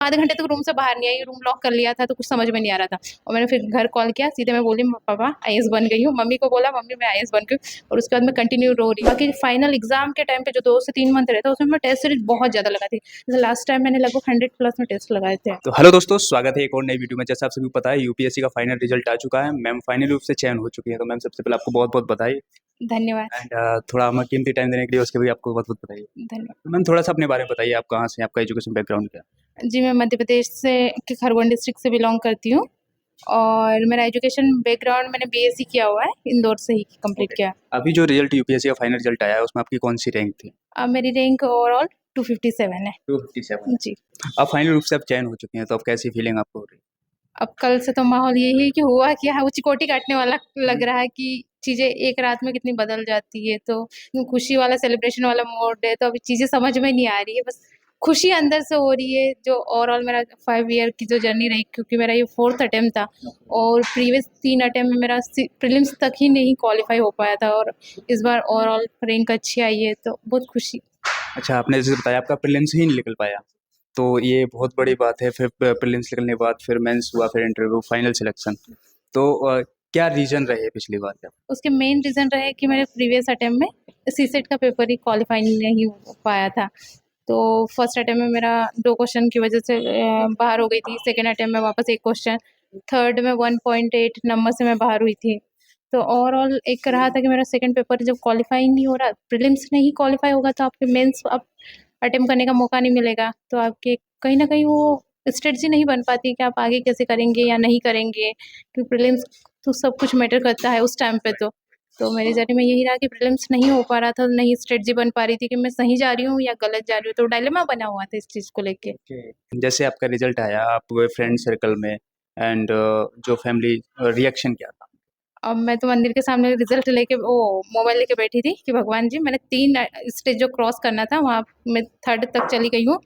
आधे घंटे तक रूम से बाहर नहीं आई, रूम लॉक कर लिया था तो कुछ समझ में नहीं आ रहा था। और मैंने फिर घर कॉल किया, सीधे मैं बोली पापा आईएएस बन गई हूँ। मम्मी को बोला मम्मी मैं आईएएस बन गई हूँ, और उसके बाद मैं कंटिन्यू रो रही। बाकी फाइनल एग्जाम के टाइम पे जो 2 से 3 मंथ रहता है उसमें मैं टेस्ट सीरीज बहुत ज़्यादा लगाती थी। जैसे लास्ट टाइम मैंने लगभग 100 प्लस में टेस्ट लगाए थे। तो हेलो दोस्तों, स्वागत है एक और नई वीडियो में। जैसा आप सभी को पता है यूपीएससी का फाइनल रिजल्ट आ चुका है। मैम फाइनल रूप से चयन हो चुकी है, तो मैम सबसे पहले आपको बहुत बहुत बधाई। धन्यवाद। एंड थोड़ा हमें कीमती टाइम देने के लिए उसके भी आपको बहुत बहुत बधाई। धन्यवाद। तो मैम थोड़ा सा अपने बारे में बताइए, आप कहाँ से हैं, आपका एजुकेशन बैकग्राउंड क्या है? जी, मैं मध्य प्रदेश से के खरगोन डिस्ट्रिक्ट से बिलोंग करती हूँ, और मेरा एजुकेशन बैकग्राउंड मैंने बीएससी किया हुआ है, इंदौर से ही कंप्लीट ओके। किया। अभी जो रिजल्ट यूपीएससी का फाइनल रिजल्ट आया है उसमें आपकी कौन सी रैंक थी? अब मेरी रैंक ओवरऑल 257 है। 257। जी। अब फाइनल रूप से आप चयन हो चुके हैं, तो अब कैसी फीलिंग आपको हो रही है? अब कल से तो माहौल यही है कि हुआ क्या है, वो चिकोटी काटने वाला लग रहा है कि चीज़ें एक रात में कितनी बदल जाती है। तो खुशी वाला सेलिब्रेशन वाला मोड है, तो अभी चीज़ें समझ में नहीं आ रही है, बस खुशी अंदर से हो रही है। जो ओवरऑल मेरा 5 ईयर की जो जर्नी रही, क्योंकि मेरा ये 4th अटेम्प्ट था और प्रीवियस 3 अटेम्प्ट में मेरा प्रीलिम्स तक ही नहीं क्वालिफाई हो पाया था, और इस बार ओवरऑल रैंक अच्छी आई है, तो बहुत खुशी। अच्छा, आपने जैसे बताया आपका प्रीलिम्स ही नहीं निकल पाया, तो ये बहुत बड़ी बात है। फिर प्रीलिम्स निकलने के बाद फिर मेंस हुआ, फिर इंटरव्यू, फाइनल सिलेक्शन। तो क्या रीजन रहे पिछली बार का? उसके मेन रीज़न रहे कि मेरे प्रीवियस अटेम्प्ट में सीसेट का पेपर ही क्वालिफाई नहीं हो पाया था। तो फर्स्ट अटेम्प्ट में मेरा 2 क्वेश्चन की वजह से बाहर हो गई थी, सेकंड अटेम्प्ट में वापस 1 क्वेश्चन, थर्ड में 1.8 नंबर से मैं बाहर हुई थी। तो ओवरऑल एक रहा था कि मेरा सेकंड पेपर जब क्वालिफाई नहीं हो रहा, प्रीलिम्स नहीं क्वालिफाई होगा तो आपके मेंस आप अटेम्प्ट करने का मौका नहीं मिलेगा। तो आपके कहीं न कहीं वो स्ट्रेटजी नहीं बन पाती कि आप आगे कैसे करेंगे या नहीं करेंगे, क्योंकि प्रीलिम्स तो सब कुछ मैटर करता है उस टाइम पे। तो मेरे जर्नी में यही रहा कि प्रीलिम्स नहीं हो पा रहा था, नहीं स्ट्रेटजी बन पा रही थी कि मैं सही जा रही हूँ या गलत जा रही हूँ, तो डायलेमा बना हुआ था इस चीज़ को लेके। जैसे आपका रिजल्ट आया, आप फ्रेंड सर्कल में एंड जो फैमिली रिएक्शन क्या था? अब मैं तो मंदिर के सामने रिजल्ट लेके वो मोबाइल लेके बैठी थी कि भगवान जी, मैंने 3 स्टेज जो क्रॉस करना था वहाँ मैं थर्ड तक चली गई हूँ।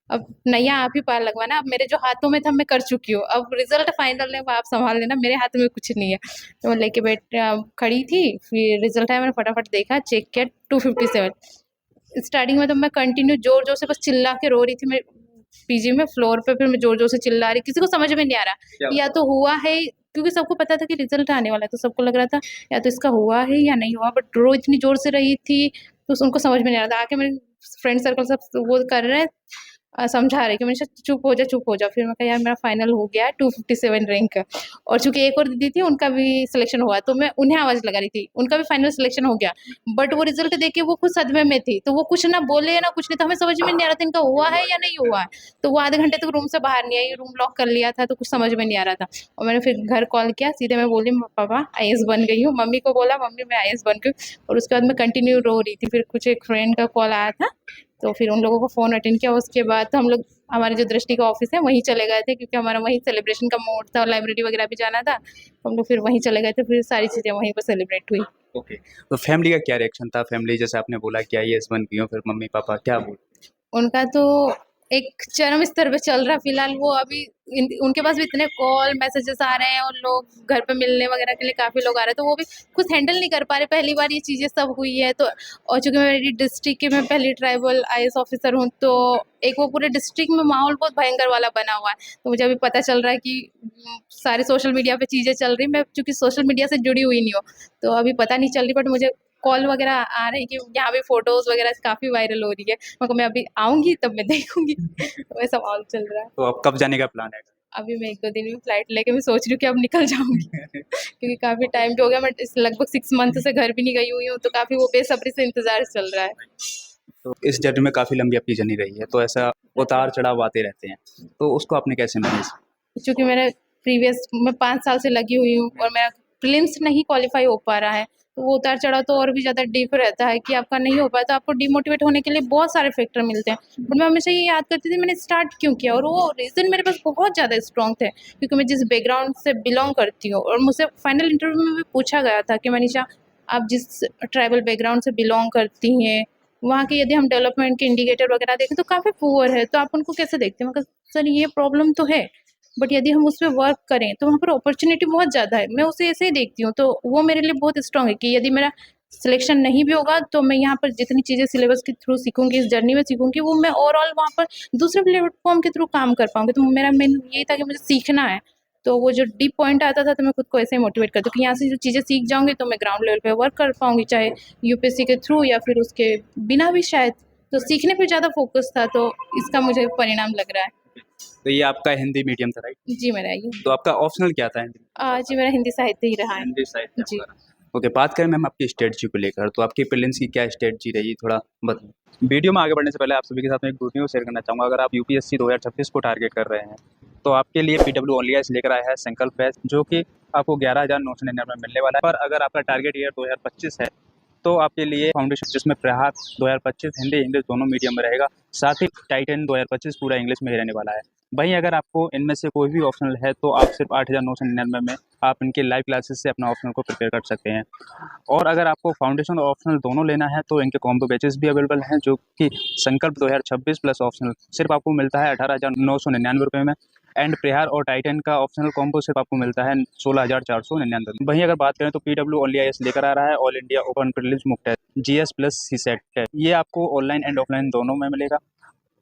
अब नैया आप ही पार लगवाना, अब मेरे जो हाथों में था मैं कर चुकी हूँ, अब रिजल्ट फाइनल है वो आप संभाल लेना, मेरे हाथ में कुछ नहीं है। तो मैं लेके खड़ी थी, फिर रिजल्ट आया, मैंने फटाफट देखा, चेक किया, 257। स्टार्टिंग में तो मैं कंटिन्यू जोर-जोर से बस चिल्ला के रो रही थी। मैं पीजी में फ्लोर पे, फिर मैं जोर-जोर से चिल्ला रही, किसी को समझ में नहीं आ रहा या तो हुआ है, क्योंकि सबको पता था कि रिजल्ट आने वाला है, तो सबको लग रहा था या तो इसका हुआ है या नहीं हुआ, बट रो इतनी जोर से रही थी तो उनको समझ में नहीं आ रहा था। आके मेरे फ्रेंड सर्कल सब वो कर रहे हैं, समझा रहे कि मैंने कहा चुप हो जा, चुप हो जा। फिर मैं कहा यार मेरा फाइनल हो गया है 257 रैंक है, और चूँकि एक और दीदी थी उनका भी सिलेक्शन हुआ, तो मैं उन्हें आवाज़ लगा रही थी, उनका भी फाइनल सिलेक्शन हो गया। बट वो रिजल्ट देख के वो खुद सदमे में थी, तो वो कुछ ना बोले ना कुछ नहीं, तो हमें समझ में नहीं आ रहा था इनका हुआ है या नहीं हुआ है। तो वो आधे घंटे तक रूम से बाहर नहीं आई, रूम लॉक कर लिया था तो कुछ समझ में नहीं आ रहा था। और मैंने फिर घर कॉल किया, सीधे मैं बोली पापा आईएएस बन गई हूँ। मम्मी को बोला मम्मी मैं आईएएस बन गई हूँ, और उसके बाद मैं कंटिन्यू रो रही थी। फिर कुछ एक फ्रेंड का कॉल आया था, तो फिर उन लोगों को फ़ोन अटेंड किया। उसके बाद तो हम लोग हमारे जो दृष्टि का ऑफिस है वहीं चले गए थे, क्योंकि हमारा वहीं सेलिब्रेशन का मूड था और लाइब्रेरी वगैरह भी जाना था, तो हम लोग फिर वहीं चले गए थे, फिर सारी चीज़ें वहीं पर सेलिब्रेट हुई। ओके। तो फैमिली का क्या रिएक्शन था? फैमिली जैसे आपने बोला कि आईएएस बन गई हो, फिर मम्मी पापा क्या बोले? उनका तो एक चरम स्तर पे चल रहा है फिलहाल। वो अभी उनके पास भी इतने कॉल मैसेजेस आ रहे हैं, और लोग घर पे मिलने वगैरह के लिए काफ़ी लोग आ रहे हैं, तो वो भी कुछ हैंडल नहीं कर पा रहे। पहली बार ये चीज़ें सब हुई है, तो और चूँकि मेरी डिस्ट्रिक्ट की मैं पहली ट्राइबल आईएएस ऑफिसर हूँ, तो एक वो पूरे डिस्ट्रिक्ट में माहौल बहुत भयंकर वाला बना हुआ है। तो मुझे अभी पता चल रहा है कि सारे सोशल मीडिया पे चीज़ें चल रही, मैं चूँकि सोशल मीडिया से जुड़ी हुई नहीं हूँ, तो अभी पता नहीं चल रही, बट मुझे कॉल वगैरह आ रही कि यहाँ पे फ़ोटोज़ वगैरह काफ़ी वायरल हो रही है। मैं अभी आऊँगी तब मैं देखूँगी। तो वैसा माहौल चल रहा है। तो अब कब जाने का प्लान है? अभी मैं 1-2 दिन में फ्लाइट लेके मैं सोच रही हूँ कि अब निकल जाऊँगी। क्योंकि काफ़ी टाइम भी हो गया, मैं इस लगभग 6 मंथ से घर भी नहीं गई हुई हूँ, तो काफ़ी वो बेसब्री से इंतज़ार चल रहा है। तो इस जर्नी में काफ़ी लंबी आपकी जर्नी रही है, तो ऐसा उतार-चढ़ाव आते रहते हैं, तो उसको आपने कैसे मैनेज? चूँकि मेरे प्रीवियस मैं 5 साल से लगी हुई हूँ और मेरा प्रीलिम्स नहीं क्वालीफाई हो पा रहा है, तो वो उतार-चढ़ाव तो और भी ज़्यादा डीप रहता है कि आपका नहीं हो पाया, तो आपको डिमोटिवेट होने के लिए बहुत सारे फैक्टर मिलते हैं। बट मैं हमेशा ये याद करती थी मैंने स्टार्ट क्यों किया, और वो रीज़न मेरे पास बहुत ज़्यादा स्ट्रॉन्ग थे, क्योंकि मैं जिस बैकग्राउंड से बिलॉन्ग करती हूँ, और मुझसे फाइनल इंटरव्यू में भी पूछा गया था कि मनीषा, आप जिस ट्राइबल बैकग्राउंड से बिलॉन्ग करती हैं, वहाँ के यदि हम डेवलपमेंट के इंडिकेटर वगैरह देखें तो काफ़ी पुअर है, तो आप उनको कैसे देखते हैं? मैं कहा सर ये प्रॉब्लम तो है, बट यदि हम उस पे वर्क करें तो वहाँ पर अपॉर्च्युनिटी बहुत ज़्यादा है। मैं उसे ऐसे ही देखती हूँ, तो वो मेरे लिए बहुत स्ट्रॉन्ग है कि यदि मेरा सिलेक्शन नहीं भी होगा तो मैं यहाँ पर जितनी चीज़ें सिलेबस के थ्रू सीखूंगी, इस जर्नी में सीखूंगी, वो मैं ओवरऑल वहाँ पर दूसरे प्लेटफॉर्म के थ्रू काम कर पाऊंगी। तो मेरा मेन यही था कि मुझे सीखना है। तो वो जो डीप पॉइंट आता था तो मैं खुद को ऐसे ही मोटिवेट करती हूँ कि यहाँ से जो चीज़ें सीख जाऊंगी तो मैं ग्राउंड लेवल पे वर्क कर पाऊंगी, चाहे यूपीएससी के थ्रू या फिर उसके बिना भी शायद। तो सीखने पे ज़्यादा फोकस था, तो इसका मुझे परिणाम लग रहा है। तो ये आपका हिंदी मीडियम था, राइट? जी मेरा ये तो आपका ऑप्शनल क्या था हिंदी? जी मेरा हिंदी साहित्य ही रहा है। हिंदी साहित्य जी। आपका। ओके, बात करें मैम आपकी स्ट्रेटजी को लेकर, तो आपकी प्रीलिम्स की क्या स्ट्रेटजी रही, थोड़ा बताइए। वीडियो में आगे बढ़ने से पहले आप सभी के साथ में एक गुड न्यूज़ शेयर करना चाहूँगा। अगर आप यूपीएससी 2026 को टारगेट कर रहे हैं तो आपके लिए पीडब्ल्यू ओनली लेकर आया है संकल्प बैच, जो कि आपको 11,999 में मिलने वाला है। पर अगर आपका टारगेट ईयर 2025 है तो आपके लिए फाउंडेशन, जिसमें प्रहार 2025 हिंदी इंग्लिश दोनों मीडियम में रहेगा, साथ ही टाइटन 2025 पूरा इंग्लिश में ही रहने वाला है। वहीं अगर आपको इनमें से कोई भी ऑप्शनल है तो आप सिर्फ 8,999 में आप इनके लाइव क्लासेस से अपना ऑप्शनल को प्रिपेयर कर सकते हैं। और अगर आपको फाउंडेशन और ऑप्शनल दोनों लेना है तो इनके कॉम्बो बैचेस भी अवेलेबल हैं, जो कि संकल्प 2026 प्लस ऑप्शनल सिर्फ आपको मिलता है 18,999 रुपये में। एंड प्रहार और टाइटन का ऑप्शनल कॉम्बो सिर्फ आपको मिलता है 16,499 में। वहीं अगर बात करें तो पीडब्ल्यू ओनली लेकर आ रहा है ऑल इंडिया ओपन प्रीलिम्स मुक्त test GS plus CSAT test. ये आपको ऑनलाइन एंड ऑफलाइन दोनों में मिलेगा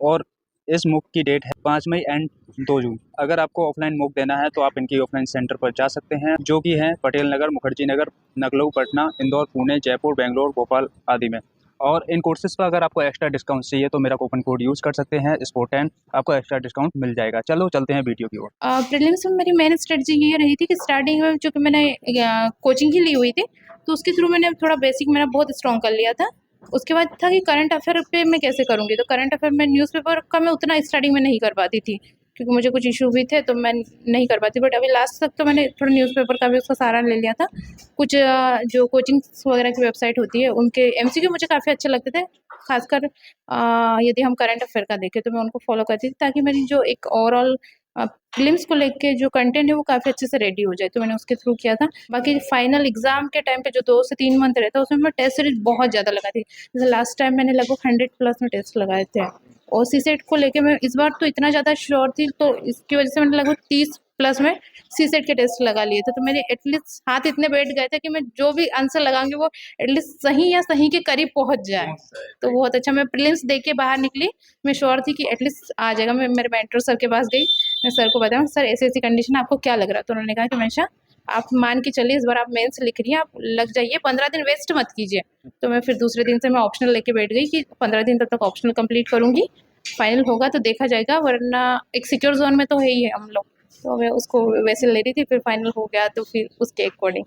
और इस मुक की डेट है 5 मई एंड 2 जून। अगर आपको ऑफलाइन मुक देना है तो आप इनकी ऑफलाइन सेंटर पर जा सकते हैं, जो कि हैं पटेल नगर, मुखर्जी नगर, नगलऊ, पटना, इंदौर, पुणे, जयपुर, बेंगलोर, भोपाल आदि में। और इन कोर्सेज पर अगर आपको एक्स्ट्रा डिस्काउंट चाहिए तो मेरा कूपन कोड यूज़ कर सकते हैं SPORT10, आपको एक्स्ट्रा डिस्काउंट मिल जाएगा। चलो चलते हैं वीडियो की ओर। प्रीलिम्स में मेरी मेन स्ट्रेटजी ये रही थी कि स्टार्टिंग में चूँकि मैंने कोचिंग ही ली हुई थी, तो उसके थ्रू मैंने थोड़ा बेसिक मेरा बहुत स्ट्रॉन्ग कर लिया था। उसके बाद था कि करंट अफेयर पे मैं कैसे करूँगी, तो करंट अफेयर में न्यूज़पेपर का मैं उतना स्टार्टिंग में नहीं कर पाती थी, क्योंकि मुझे कुछ इशू भी थे तो मैं नहीं कर पाती। बट अभी लास्ट तक तो मैंने थोड़ा न्यूज़पेपर का भी उसका सहारा ले लिया था। कुछ जो कोचिंग्स वगैरह की वेबसाइट होती है उनके एमसीक्यू मुझे काफ़ी अच्छे लगते थे, खासकर यदि हम करंट अफेयर का देखें तो मैं उनको फॉलो करती थी, ताकि मेरी जो एक ओवरऑल प्रीलिम्स को लेके जो कंटेंट है वो काफ़ी अच्छे से रेडी हो जाए। तो मैंने उसके थ्रू किया था। बाकी फाइनल एग्जाम के टाइम पे जो 2 से 3 मंथ रहता है उसमें मैं टेस्ट सीरीज बहुत ज़्यादा लगाती थी। जैसे लास्ट टाइम मैंने लगभग 100 प्लस में टेस्ट लगाए थे, और सीसेट को लेके मैं इस बार तो इतना ज़्यादा श्योर थी, तो इसकी वजह से मैंने लगभग 30 प्लस में सीसेट के टेस्ट लगा लिए थे। तो मेरे एटलीस्ट हाथ इतने बैठ गए थे कि मैं जो भी आंसर लगाऊंगी वो एटलीस्ट सही या सही के करीब पहुंच जाए। तो बहुत अच्छा, मैं प्रीलिम्स दे के बाहर निकली, मैं श्योर थी कि एटलीस्ट आ जाएगा। मैं मेरे मेंटर सर के पास गई, मैं सर को बताया सर ऐसी ऐसी कंडीशन है, आपको क्या लग रहा है? तो उन्होंने कहा कि मनीषा आप मान के चलिए, इस बार आप मेंस लिख रही हैं, आप लग जाइए, 15 दिन वेस्ट मत कीजिए। तो मैं फिर दूसरे दिन से मैं ऑप्शनल लेके बैठ गई कि 15 दिन तब तक ऑप्शनल कंप्लीट करूंगी, फाइनल होगा तो देखा जाएगा, वरना एक सिक्योर जोन में तो है ही है हम लोग। तो मैं उसको वैसे ले रही थी, फिर फाइनल हो गया तो फिर उसके अकॉर्डिंग।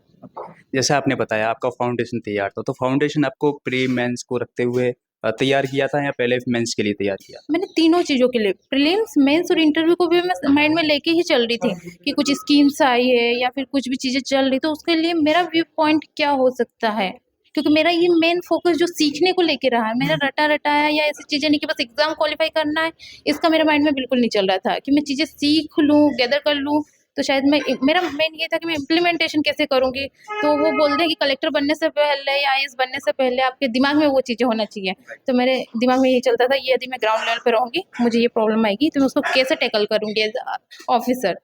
जैसा आपने बताया आपका फाउंडेशन तैयार था, तो फाउंडेशन आपको प्री मेंस को रखते हुए तैयार किया था या पहले मेंस के लिए तैयार किया? मैंने तीनों चीज़ों के लिए, प्रीलिम्स, मेंस और इंटरव्यू को भी मैं माइंड में लेके ही चल रही थी कि कुछ स्कीम्स आई है या फिर कुछ भी चीज़ें चल रही, तो उसके लिए मेरा व्यू पॉइंट क्या हो सकता है। क्योंकि मेरा ये मेन फोकस जो सीखने को लेके रहा है, मेरा रटा रटाया या ऐसी चीज़ें नहीं कि बस एग्जाम क्वालिफाई करना है, इसका मेरे माइंड में बिल्कुल नहीं चल रहा था कि मैं चीज़ें सीख लूँ, गैदर कर लूँ। तो शायद मेरा मेन ये था कि मैं इम्प्लीमेंटेशन कैसे करूँगी। तो वो बोलते हैं कि कलेक्टर बनने से पहले या आईएएस बनने से पहले आपके दिमाग में वो चीज़ें होना चाहिए। तो मेरे दिमाग में यही चलता था, ये यदि मैं ग्राउंड लेवल पे रहूँगी, मुझे ये प्रॉब्लम आएगी, तो मैं उसको कैसे टैकल करूँगी एज़ ऑफिसर।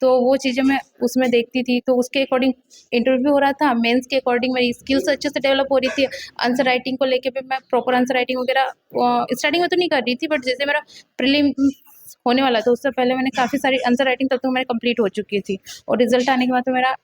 तो वो चीज़ें मैं उसमें देखती थी, तो उसके अकॉर्डिंग इंटरव्यू हो रहा था, मेंस के अकॉर्डिंग मेरी स्किल्स अच्छे से डेवलप हो रही थी। आंसर राइटिंग को लेके भी मैं प्रॉपर आंसर राइटिंग वगैरह स्टार्टिंग में तो नहीं कर रही थी, बट जैसे मेरा प्रीलिम होने वाला था उससे पहले मैंने काफ़ी सारी आंसर राइटिंग तब तक मेरी कंप्लीट हो चुकी थी, और रिजल्ट आने के बाद तो मेरा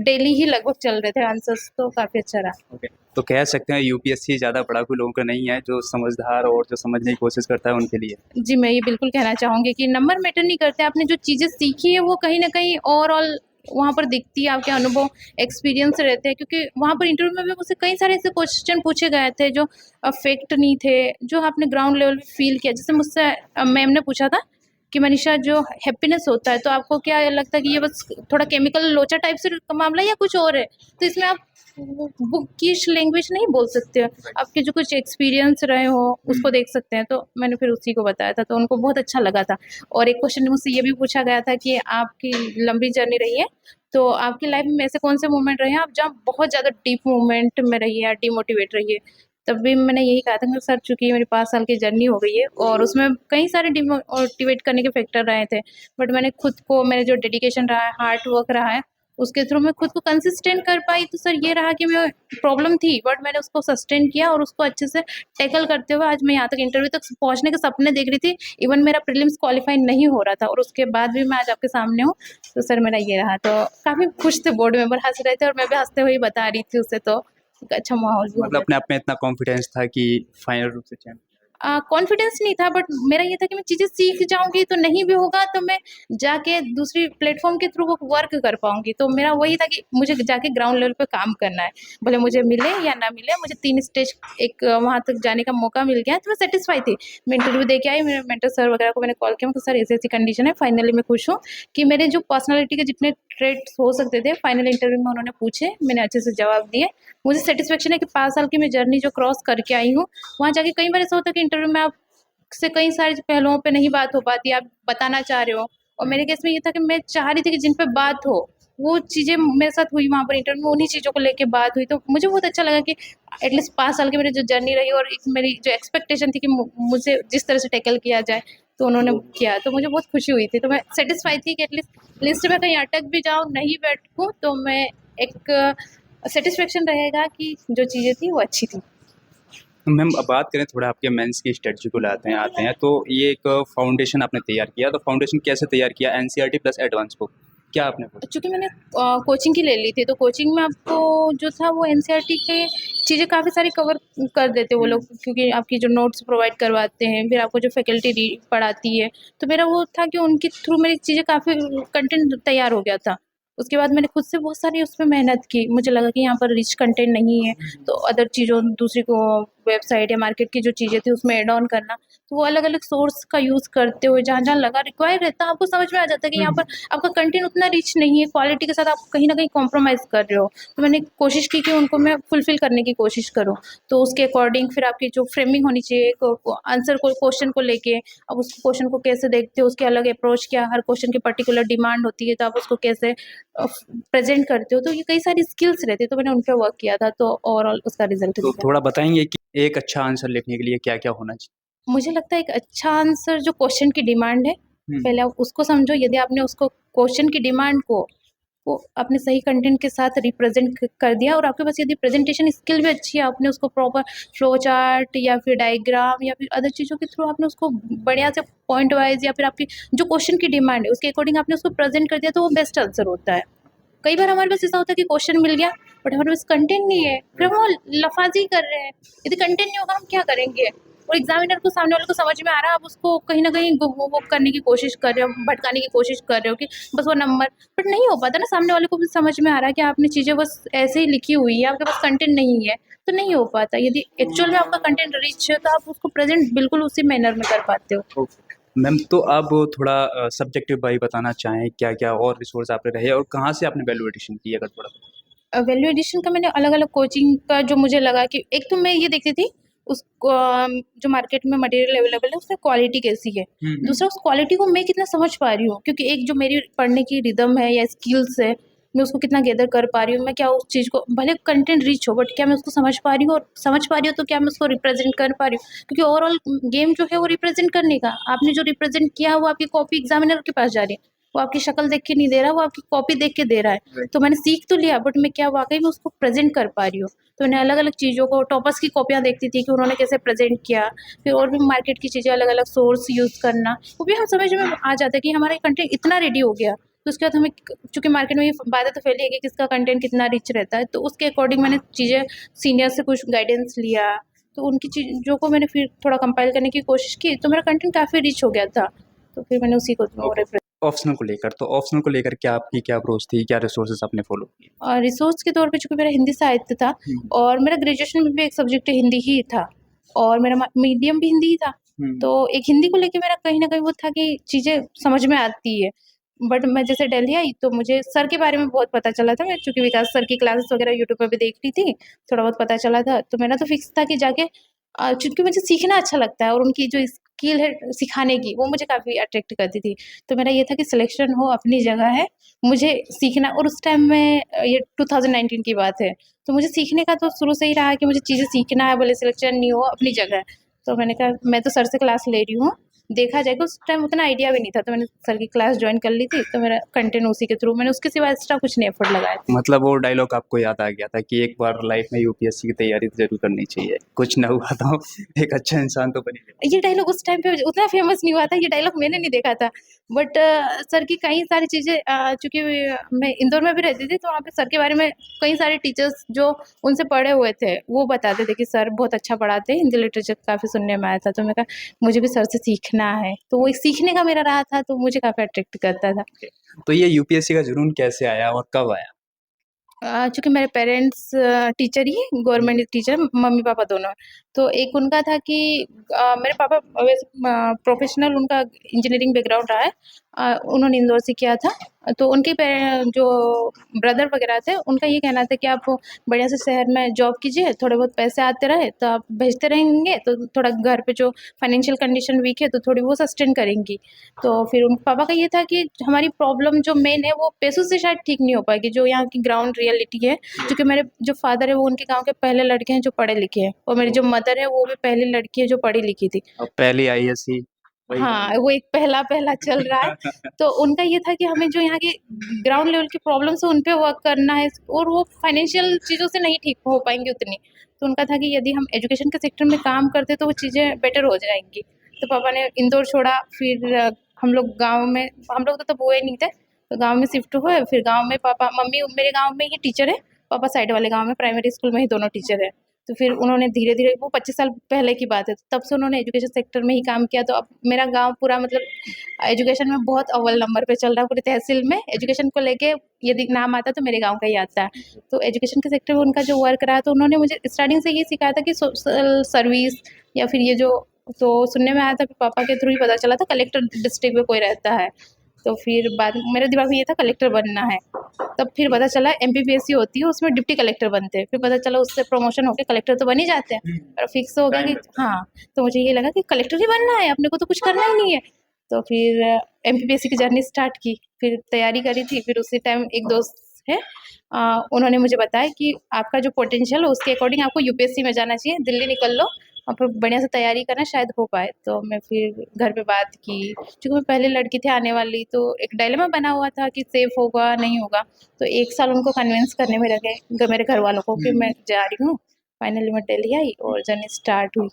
डेली ही लगभग चल रहे थे आंसर्स, तो काफ़ी अच्छा रहा। ओके, तो कह सकते हैं यूपीएससी ज़्यादा पढ़ाकू लोगों का नहीं है, जो समझदार और जो समझने की कोशिश करता है उनके लिए। जी, मैं ये बिल्कुल कहना चाहूँगी कि नंबर मैटर नहीं करते, आपने जो चीज़ें सीखी है वो कहीं न कहीं ओवरऑल वहाँ पर दिखती है, आपके अनुभव, एक्सपीरियंस रहते हैं। क्योंकि वहाँ पर इंटरव्यू में भी मुझसे कई सारे ऐसे क्वेश्चन पूछे गए थे जो फेक्ट नहीं थे, जो आपने ग्राउंड लेवल पे फ़ील किया। जैसे मुझसे मैम ने पूछा था कि मनीषा, जो हैप्पीनेस होता है तो आपको क्या लगता है कि ये बस थोड़ा केमिकल लोचा टाइप से मामला है या कुछ और है? तो इसमें आप बुकिश लैंग्वेज नहीं बोल सकते हो, आपके जो कुछ एक्सपीरियंस रहे हो उसको देख सकते हैं। तो मैंने फिर उसी को बताया था, तो उनको बहुत अच्छा लगा था। और एक क्वेश्चन मुझसे ये भी पूछा गया था कि आपकी लंबी जर्नी रही है, तो आपकी लाइफ में ऐसे कौन से मोमेंट रहे हैं आप जहाँ बहुत ज़्यादा डीप मोमेंट में रही है या डिमोटिवेट रही है? तब भी मैंने यही कहा था कि सर, चूँकि मेरी 5 साल की जर्नी हो गई है और उसमें कई सारे डिमोटिवेट करने के फैक्टर रहे थे, बट मैंने खुद को, मेरा जो डेडिकेशन रहा है, हार्ड वर्क रहा है, उसके थ्रू मैं खुद को कंसिस्टेंट कर पाई। तो सर ये रहा कि मैं प्रॉब्लम थी बट मैंने उसको सस्टेन किया और उसको अच्छे से टैकल करते हुए आज मैं यहाँ तक इंटरव्यू तक पहुँचने के सपने देख रही थी। इवन मेरा प्रीलिम्स क्वालीफाई नहीं हो रहा था और उसके बाद भी मैं आज आपके सामने हूँ। तो सर मेरा ये रहा, तो काफ़ी खुश थे, बोर्ड मेंबर हँस रहे थे और मैं भी हँसते हुए ही बता रही थी उसे, तो एक अच्छा माहौल भी हो मतलब गया। अपने आप में इतना कॉन्फिडेंस था कि फाइनल रूप से चैंपियन। कॉन्फिडेंस नहीं था बट मेरा ये था कि मैं चीज़ें सीख जाऊँगी तो नहीं भी होगा तो मैं जाके दूसरी प्लेटफ़ॉर्म के थ्रू वो वर्क कर पाऊँगी। तो मेरा वही था कि मुझे जाके ग्राउंड लेवल पे काम करना है। भले मुझे मिले या ना मिले, मुझे 3 स्टेज एक वहाँ तक जाने का मौका मिल गया तो मैं सैटिस्फाई थी। मैं इंटरव्यू दे के आई, मेरे मेंटर सर वगैरह को मैंने कॉल किया, मैं कहा सर ऐसी-ऐसी कंडीशन है, फाइनली मैं खुश हूँ कि मेरे जो पर्सनैलिटी के जितने ट्रेट्स हो सकते थे फाइनल इंटरव्यू में उन्होंने पूछे, मैंने अच्छे से जवाब दिए। मुझे सैटिस्फैक्शन है कि 5 साल की मैं जर्नी जो क्रॉस करके आई हूँ, वहाँ जाके कई बार ऐसा होता है कि इंटरव्यू में आप से कई सारे पहलुओं पे नहीं बात हो पाती, आप बताना चाह रहे हो और मेरे केस में ये था कि मैं चाह रही थी कि जिन पे बात हो, वो चीज़ें मेरे साथ हुई वहाँ पर इंटरव्यू में, उन्हीं चीज़ों को लेके बात हुई। तो मुझे बहुत अच्छा लगा कि एटलीस्ट 5 साल की मेरी जो जर्नी रही और एक मेरी जो एक्सपेक्टेशन थी कि मुझे जिस तरह से टैकल किया जाए, तो उन्होंने किया। तो मुझे बहुत खुशी हुई थी। तो मैं सैटिस्फाई थी कि एटलीस्ट लिस्ट में कहीं अटक भी जाऊँ, नहीं बैठूँ, तो मैं एक सैटिस्फैक्शन रहेगा कि जो चीज़ें थी वो अच्छी थी। तो मैम अब बात करें थोड़ा आपके मेंस की स्ट्रेटजी को आते हैं तो ये एक फाउंडेशन आपने तैयार किया, तो फाउंडेशन कैसे तैयार किया एनसीईआरटी प्लस एडवांस को, क्या आपने बोला? चूँकि मैंने कोचिंग की ले ली थी, तो कोचिंग में आपको जो था वो एनसीईआरटी के चीज़ें काफ़ी सारी कवर कर देते वो लोग, क्योंकि आपकी जो नोट्स प्रोवाइड करवाते हैं, फिर आपको जो फैकल्टी पढ़ाती है, तो मेरा वो था कि उनके थ्रू मेरी चीज़ें काफ़ी कंटेंट तैयार हो गया था। उसके बाद मैंने खुद से बहुत सारी उसमें मेहनत की, मुझे लगा कि यहाँ पर रिच कंटेंट नहीं है, तो अदर चीज़ों दूसरी को वेबसाइट या मार्केट की जो चीज़ें थी उसमें ऐड ऑन करना, तो वो अलग-अलग सोर्स का यूज़ करते हुए जहाँ-जहाँ लगा रिक्वायर रहता है, आपको समझ में आ जाता है कि यहाँ पर आपका कंटेंट उतना रिच नहीं है, क्वालिटी के साथ आप कहीं न कहीं कॉम्प्रोमाइज़ कर रहे हो। तो मैंने कोशिश की कि उनको मैं फुलफ़िल करने की कोशिश करूँ। तो उसके अकॉर्डिंग फिर आपकी जो फ्रेमिंग होनी चाहिए, एक आंसर को क्वेश्चन को लेके, अब उस क्वेश्चन को कैसे देखते हो, उसके अलग अप्रोच क्या, हर क्वेश्चन की पर्टिकुलर डिमांड होती है, तो आप उसको कैसे प्रेज़ेंट करते हो, तो ये कई सारी स्किल्स रहती है, तो मैंने उन पे वर्क किया था, तो ओवरऑल उसका रिज़ल्ट तो दिखा। थोड़ा बताएँगे कि एक अच्छा आंसर लिखने के लिए क्या-क्या होना चाहिए? मुझे लगता है एक अच्छा आंसर जो क्वेश्चन की डिमांड है, हुँ। पहले आप उसको समझो। यदि आपने उसको क्वेश्चन की डिमांड को वो अपने सही कंटेंट के साथ रिप्रेजेंट कर दिया और आपके पास यदि प्रेजेंटेशन स्किल भी अच्छी है, आपने उसको प्रॉपर फ्लो चार्ट या फिर डायग्राम या फिर अदर चीज़ों के थ्रू आपने उसको बढ़िया से पॉइंट वाइज या फिर आपकी जो क्वेश्चन की डिमांड है उसके अकॉर्डिंग आपने उसको प्रेजेंट कर दिया, तो वो बेस्ट आंसर होता है। कई बार हमारे पास ऐसा होता है कि क्वेश्चन मिल गया बट हमारे पास कंटेंट नहीं है, फिर हम वो लफाजी कर रहे हैं। यदि कंटेंट नहीं होगा हम क्या करेंगे? और एग्जामिनर को, सामने वाले को समझ में आ रहा है, आप उसको कहीं ना कहीं वो करने की कोशिश कर रहे हो, भटकाने की कोशिश कर रहे हो कि बस वो नंबर, बट नहीं हो पाता ना। सामने वाले को भी समझ में आ रहा है कि आपने चीज़ें बस ऐसे ही लिखी हुई है, आपके पास कंटेंट नहीं है, तो नहीं हो पाता। यदि एक्चुअल में आपका कंटेंट रिच है तो आप उसको प्रेजेंट बिल्कुल उसी मैनर में कर पाते हो। मैम तो आप थोड़ा सब्जेक्टिव वाइज़ बताना चाहें क्या-क्या और रिसोर्स आपने रहे और कहाँ से आपने वैल्यू एडिशन की अगर थोड़ा? वैल्यू एडिशन का मैंने अलग-अलग कोचिंग का जो मुझे लगा कि एक तो मैं ये देखती थी उसको जो मार्केट में मटेरियल अवेलेबल है उसमें क्वालिटी कैसी है। दूसरा उस क्वालिटी को मैं कितना समझ पा रही हूँ, क्योंकि एक जो मेरी पढ़ने की रिदम है या स्किल्स है, मैं उसको कितना गैदर कर पा रही हूँ। मैं क्या उस चीज़ को, भले कंटेंट रिच हो बट क्या मैं उसको समझ पा रही हूँ, और समझ पा रही हूँ तो क्या मैं उसको रिप्रेज़ेंट कर पा रही हूँ? क्योंकि ओवरऑल गेम जो है वो रिप्रेज़ेंट करने का। आपने जो रिप्रेज़ेंट किया है वो आपकी कॉपी एग्ज़ामिनर के पास जा रही है। वो आपकी शक्ल देख के नहीं दे रहा, वो आपकी कॉपी देख के दे रहा है। राइट। तो मैंने सीख तो लिया बट मैं क्या वाक़ई में उसको प्रेज़ेंट कर पा रही हूँ? तो मैंने अलग-अलग चीज़ों को, टॉपर्स की कॉपियाँ देखती थी कि उन्होंने कैसे प्रेज़ेंट किया, फिर और भी मार्केट की चीज़ें अलग-अलग सोर्स यूज़ करना, वो भी हम समझ में आ जाता है कि हमारा कंटेंट इतना रेडी हो गया। तो उसके बाद हमें, चूँकि मार्केट में ये बातें तो फैली है कि किसका कंटेंट कितना रिच रहता है, तो उसके अकॉर्डिंग मैंने चीज़ें सीनियर से कुछ गाइडेंस लिया, तो उनकी चीज़ों को मैंने फिर थोड़ा कंपाइल करने की कोशिश की, तो मेरा कंटेंट काफ़ी रिच हो गया था। तो फिर मैंने उसी को ओके। ऑप्शनल को लेकर क्या आपकी क्या अप्रोच थी? क्या रिसोर्सेज़ आपने फ़ॉलो किए? रिसोर्स के तौर पे चूँकि मेरा हिंदी साहित्य था और मेरा ग्रेजुएशन में भी एक सब्जेक्ट हिंदी ही था और मेरा मीडियम भी हिंदी ही था। तो एक हिंदी को लेके मेरा कहीं न कहीं वो था कि चीज़ें समझ में आती है। बट मैं जैसे दिल्ली आई तो मुझे सर के बारे में बहुत पता चला था। मैं चूँकि विकास सर की क्लासेस वगैरह यूट्यूब पे भी देख रही थी, थोड़ा बहुत पता चला था। तो मेरा तो फिक्स था कि जाके चूँकि मुझे सीखना अच्छा लगता है और उनकी जो स्किल है सिखाने की, वो मुझे काफ़ी अट्रैक्ट करती थी। तो मेरा ये था कि सिलेक्शन हो अपनी जगह है, मुझे सीखना। और उस टाइम में ये 2019 की बात है, तो मुझे सीखने का तो शुरू से ही रहा कि मुझे चीज़ें सीखना है, भले सिलेक्शन नहीं हो अपनी जगह है। तो मैंने कहा मैं तो सर से क्लास ले रही हूँ, देखा जाए कि उस टाइम उतना आइडिया भी नहीं था, तो मैंने सर की क्लास ज्वाइन कर ली थी, तो मेरा कंटेंट उसी के थ्रू, मैंने उसके सिवा एक्स्ट्रा कुछ नहीं एफर्ट लगाया। मतलब वो डायलॉग आपको याद आ गया था कि एक बार लाइफ में यूपीएससी की तैयारी तो ज़रूर करनी चाहिए, कुछ ना हुआ तो एक अच्छा इंसान तो बनेगा। ये डायलॉग उस टाइम पे उतना फेमस नहीं हुआ था, ये डायलॉग मैंने नहीं देखा था, बट सर की कई सारी चीज़ें, चूँकि मैं इंदौर में भी रहती थी, तो वहाँ पे सर के बारे में कई सारे टीचर्स जो उनसे पढ़े हुए थे, वो बताते थे कि सर बहुत अच्छा पढ़ाते हैं, हिंदी लिटरेचर काफ़ी सुनने में आया था, तो मैं कहा मुझे भी सर से सीखना है, तो वो एक सीखने का मेरा रहा था, तो मुझे काफ़ी अट्रैक्ट करता था। तो ये यूपीएससी का जुनून कैसे आया और कब आया? चूँकि मेरे पेरेंट्स टीचर ही हैं, गवर्नमेंट टीचर, मम्मी-पापा दोनों। तो एक उनका था कि मेरे पापा वैसे प्रोफ़ेशनल उनका इंजीनियरिंग बैकग्राउंड रहा है। उन्होंने इंदौर से किया था। तो उनके जो ब्रदर वग़ैरह थे, उनका ये कहना था कि आप बढ़िया से शहर में जॉब कीजिए, थोड़े बहुत पैसे आते रहे, तो आप भेजते रहेंगे, तो थोड़ा घर पे जो फाइनेंशियल कंडीशन वीक है, तो थोड़ी वो सस्टेन करेंगी। तो फिर उन पापा का ये था कि हमारी प्रॉब्लम जो मेन है, वो पैसों से शायद ठीक नहीं हो पाएगी, जो यहाँ की ग्राउंड रियलिटी है। क्योंकि मेरे जो फादर है, वो उनके गाँव के पहले लड़के हैं जो पढ़े लिखे हैं, और मेरी जो मदर है, वो भी पहली लड़की है जो पढ़ी लिखी थी। अब पहली आईएएस वही हाँ, वो एक पहला-पहला चल रहा है। तो उनका ये था कि हमें जो यहाँ की ग्राउंड लेवल की प्रॉब्लम्स है, उन पे वर्क करना है, और वो फाइनेंशियल चीज़ों से नहीं ठीक हो पाएँगी उतनी। तो उनका था कि यदि हम एजुकेशन के सेक्टर में काम करते, तो वो चीज़ें बेटर हो जाएँगी। तो पापा ने इंदौर छोड़ा, फिर हम लोग गाँव में, हम लोग तो तब हुए नहीं थे, तो गाँव में शिफ्ट हुए। फिर गाँव में पापा मम्मी मेरे गाँव में ही टीचर है, पापा साइड वाले गाँव में प्राइमरी स्कूल में ही दोनों टीचर हैं। तो फिर उन्होंने धीरे-धीरे, वो 25 साल पहले की बात है, तो तब से उन्होंने एजुकेशन सेक्टर में ही काम किया, तो अब मेरा गाँव पूरा मतलब एजुकेशन में बहुत अव्वल नंबर पे चल रहा है पूरी तहसील में। एजुकेशन को लेके यदि नाम आता है, तो मेरे गाँव का ही आता है। तो एजुकेशन के सेक्टर में उनका जो वर्क रहा, तो उन्होंने मुझे स्टार्टिंग से ये सिखाया था कि सोशल सर्विस, या फिर ये जो, तो सुनने में आया था कि पापा के थ्रू ही पता चला था कलेक्टर डिस्ट्रिक्ट में कोई रहता है। तो फिर बाद में मेरे दिमाग में ये था कलेक्टर बनना है। तब फिर पता चला एमपीपीएससी होती है, उसमें डिप्टी कलेक्टर बनते हैं। फिर पता चला उससे प्रमोशन होके कलेक्टर तो बन ही जाते हैं। और फिक्स हो गया कि हाँ, तो मुझे ये लगा कि कलेक्टर ही बनना है, अपने को तो कुछ करना ही नहीं है। तो फिर एमपीपीएससी की जर्नी स्टार्ट की, फिर तैयारी करी थी। फिर उसी टाइम एक दोस्त है, उन्होंने मुझे बताया कि आपका जो पोटेंशियल है, उसके अकॉर्डिंग आपको यूपीएससी में जाना चाहिए, दिल्ली निकल लो और फिर बढ़िया से तैयारी करना, शायद हो पाए। तो मैं फिर घर पे बात की, क्योंकि मैं पहली लड़की थी आने वाली, तो एक डायलेमा बना हुआ था कि सेफ होगा नहीं होगा। तो 1 साल उनको कन्विंस करने में लगे, मेरे घर वालों को, कि मैं जा रही हूँ। फाइनली मैं दिल्ली आई और जर्नी स्टार्ट हुई।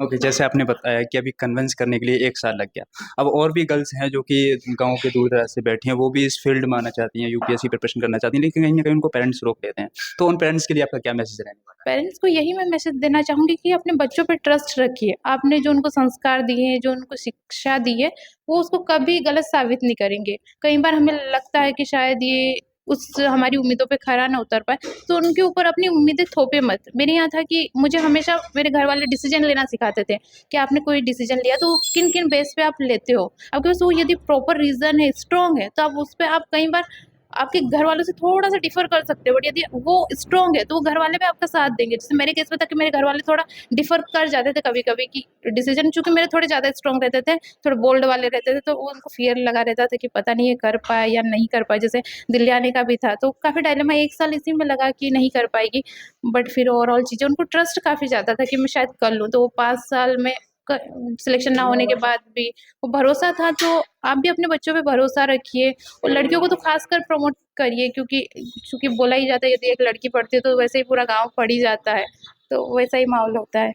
ओके, जैसे आपने बताया कि अभी कन्विंस करने के लिए 1 साल लग गया। अब और भी गर्ल्स हैं जो कि गाँव के दूर-दराज से बैठी हैं, वो भी इस फील्ड में आना चाहती हैं, यूपीएससी प्रिपरेशन करना चाहती हैं, लेकिन कहीं न कहीं उनको पेरेंट्स रोक देते हैं। तो उन पेरेंट्स के लिए आपका क्या मैसेज रहने वाला है? पेरेंट्स को यही मैं मैसेज देना चाहूँगी कि अपने बच्चों पे ट्रस्ट रखिए। आपने जो उनको संस्कार दिए हैं, जो उनको शिक्षा दी है, वो उसको कभी गलत साबित नहीं करेंगे। कई बार हमें लगता है कि शायद ये उस हमारी उम्मीदों पे खरा ना उतर पाए, तो उनके ऊपर अपनी उम्मीदें थोपे मत। मेरे यहाँ था कि मुझे हमेशा मेरे घर वाले डिसीज़न लेना सिखाते थे कि आपने कोई डिसीज़न लिया, तो किन-किन बेस पे आप लेते हो। आपके पास वो यदि प्रॉपर रीज़न है, स्ट्रॉन्ग है, तो आप उस पे, आप कई बार आपके घर वालों से थोड़ा-सा डिफ़र कर सकते हो, बट यदि वो स्ट्रॉन्ग है, तो वो घर वाले भी आपका साथ देंगे। जैसे मेरे केस में था कि मेरे घर वाले थोड़ा डिफ़र कर जाते थे कभी-कभी, कि डिसीज़न चूँकि मेरे थोड़े ज़्यादा स्ट्रॉन्ग रहते थे, थोड़े बोल्ड वाले रहते थे, तो वो उनको फ़ियर लगा रहता था कि पता नहीं ये कर पाए या नहीं कर पाए। जैसे दिल्ली आने का भी था, तो काफ़ी डायलेमा 1 साल इसी में लगा कि नहीं कर पाएगी, बट फिर ओवरऑल चीज़ें, उनको ट्रस्ट काफ़ी ज़्यादा था कि मैं शायद कर लूँ। तो वो 5 साल में क सिलेक्शन ना होने के बाद भी वो भरोसा था, तो आप भी अपने बच्चों पे भरोसा रखिए। और लड़कियों को तो खासकर प्रमोट करिए, क्योंकि चूँकि बोला ही जाता है यदि एक लड़की पढ़ती है, तो वैसे ही पूरा गाँव पढ़ ही जाता है। तो वैसा ही माहौल होता है।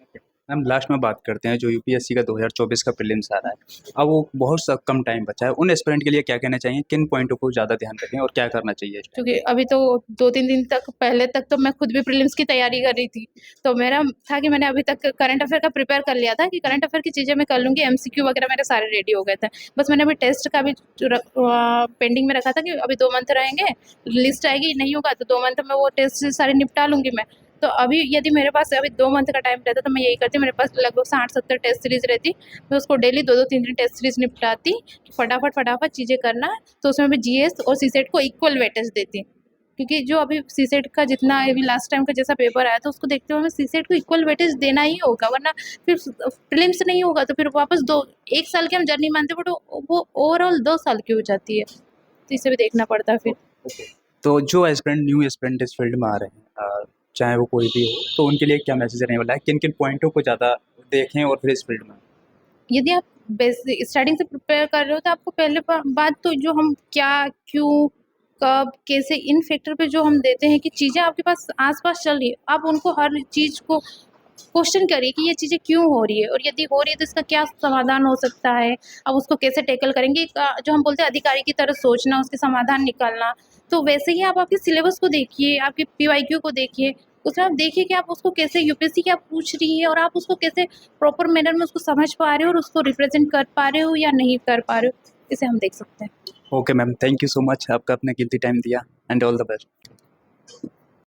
हम लास्ट में बात करते हैं जो यूपीएससी का 2024 का प्रीलिम्स आ रहा है। अब वो बहुत सा कम टाइम बचा है, उन एस्पिरेंट के लिए क्या कहना चाहिए? किन पॉइंटों को ज़्यादा ध्यान रखें और क्या करना चाहिए इस टाइम? क्योंकि अभी तो 2-3 दिन तक पहले तक तो मैं खुद भी प्रीलिम्स की तैयारी कर रही थी। तो मेरा था कि मैंने अभी तक करंट अफ़ेयर का प्रिपेयर कर लिया था कि करंट अफ़ेयर की चीज़ें मैं कर लूँगी, एमसीक्यू वगैरह मेरे सारे रेडी हो गए थे। बस मैंने अभी टेस्ट का भी पेंडिंग में रखा था कि अभी 2 मंथ रहेंगे, लिस्ट आएगी, नहीं होगा तो 2 मंथ में वो टेस्ट सारे निपटा लूँगी मैं। तो अभी यदि मेरे पास अभी 2 मंथ का टाइम रहता, तो मैं यही करती, मेरे पास लगभग 60-70 टेस्ट सीरीज़ रहती। मैं उसको डेली 2-2 3-3 टेस्ट सीरीज़ निपटाती, फटाफट चीज़ें करना है। तो उसमें मैं जीएस और सीसेट को इक्वल वेटेज देती। क्योंकि जो अभी सीसेट का जितना अभी लास्ट टाइम का जैसा पेपर आया था, उसको देखते हुए हमें सीसेट को इक्वल वेटेज देना ही होगा, वरना फिर प्रीलिम्स नहीं होगा, तो फिर वापस 1 साल की हम जर्नी मानते हैं, बट वो ओवरऑल 2 साल की हो जाती है। तो इसे भी देखना पड़ता है फिर। ओके। तो जो एस्पिरेंट न्यू एस्पिरेंट इस फील्ड में आ रहे हैं, चाहे वो कोई भी हो, तो उनके लिए क्या मैसेज रहने वाला है? किन-किन पॉइंटों को ज़्यादा देखें और फिर इस फील्ड में आएँ? यदि आप बेसिक स्टार्टिंग से प्रिपेयर कर रहे हो तो आपको पहले बात तो जो हम क्या, क्यों, कब, कैसे, इन फैक्टर पे जो हम देते हैं कि चीज़ें आपके पास आस-पास चल रही है, आप उनको हर चीज़ को क्वेश्चन करिए कि ये चीज़ें क्यों हो रही है और यदि हो रही है तो इसका क्या समाधान हो सकता है, अब उसको कैसे टैकल करेंगे। एक जो हम बोलते हैं अधिकारी की तरह सोचना, उसके समाधान निकालना। तो वैसे ही आप आपके सिलेबस को देखिए, आपके पीवाईक्यू को देखिए, उसमें आप देखिए कि आप उसको कैसे यूपीएससी क्या पूछ रही है और आप उसको कैसे प्रॉपर मैनर में उसको समझ पा रहे हो और उसको रिप्रेजेंट कर पा रहे हो या नहीं कर पा रहे हो, इसे हम देख सकते हैं। Okay ma'am, thank you so much, आपका अपना कीमती टाइम दिया, एंड ऑल द बेस्ट।